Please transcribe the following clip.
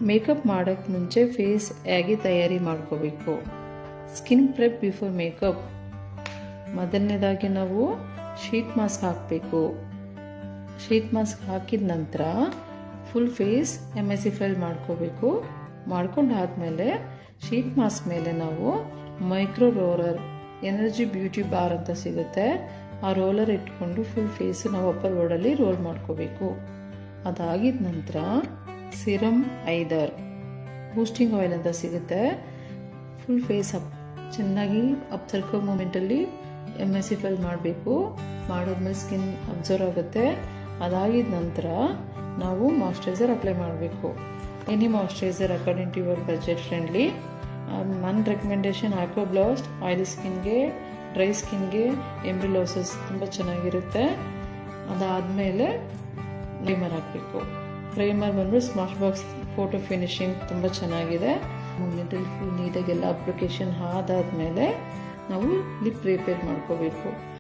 Makeup ಮಾಡೋಕ್ಕೆ ಮುಂಚೆ face ಹೇಗೆ ತಯಾರಿ ಮಾಡ್ಕೋಬೇಕು. Skin prep before makeup. ಮೊದಲನೇದಾಗಿ ನಾವು ಶೀಟ್ ಮಾಸ್ಕ್ ಹಾಕಬೇಕು. ಶೀಟ್ ಮಾಸ್ಕ್ ಹಾಕಿದ ನಂತರ ಫುಲ್ ಫೇಸ್ ಎಮಲ್ಸಿಫೈ ಮಾಡ್ಕೋಬೇಕು. ಮಾಡ್ಕೊಂಡಾದ್ಮೇಲೆ ಶೀಟ್ ಮಾಸ್ಕ್ ಮೇಲೆ ನಾವು micro roller energy beauty bar ಅಂತ ಸಿಗುತ್ತೆ, ಆ ರೋಲರ್ ಇಟ್ಕೊಂಡು ಫುಲ್ ಫೇಸ್ ನಾವು ಅಪ್ಪರ್ ವರ್ಡಲ್ಲಿ ರೋಲ್ ಮಾಡ್ಕೋಬೇಕು. ಅದಾಗಿದ ನಂತರ ಸಿರಮ್ ಐದರ್ ಬೂಸ್ಟಿಂಗ್ ಆಯಿಲ್ ಅಂತ ಸಿಗುತ್ತೆ, ಫುಲ್ ಫೇಸ್ ಚೆನ್ನಾಗಿ ಅಬ್ಸರ್ವ್ ಮೂಮೆಂಟಲ್ಲಿ ಎಮಲ್ಸಿಫೈ ಮಾಡಬೇಕು. ಮಾಡಿದ್ಮೇಲೆ ಸ್ಕಿನ್ ಅಬ್ಸರ್ವ್ ಆಗುತ್ತೆ. ಅದಾಗಿದ ನಂತರ ನಾವು ಮಾಯ್ಶ್ಚರೈಸರ್ ಅಪ್ಲೈ ಮಾಡಬೇಕು. Any moisturiser according to your budget friendly. ನನ್ನ ರೆಕಮೆಂಡೇಶನ್ ಆಕ್ವಾಬ್ಲಾಸ್ಟ್ ಆಯಿಲಿ ಸ್ಕಿನ್ಗೆ, ಡ್ರೈ ಸ್ಕಿನ್ಗೆ ಎಂಬ್ರಿಲೋಸಸ್ ತುಂಬ ಚೆನ್ನಾಗಿರುತ್ತೆ. ಅದಾದಮೇಲೆ ಪ್ರೈಮರ್ ಹಾಕಬೇಕು. ಪ್ರೈಮರ್ ಬಂದ್ಬಿಟ್ಟು ಸ್ಮಾರ್ಟ್ ಬಾಕ್ಸ್ ಫೋಟೋ ಫಿನಿಶಿಂಗ್ ತುಂಬ ಚೆನ್ನಾಗಿದೆ. ಮೂಮೆಂಟಲ್ಲಿ ಫುಲ್ ನೀಟಾಗೆಲ್ಲ ಅಪ್ಲಿಕೇಶನ್ ಆದಾದಮೇಲೆ ನಾವು ಲಿಪ್ ಪ್ರಿಪೇರ್ ಮಾಡ್ಕೋಬೇಕು.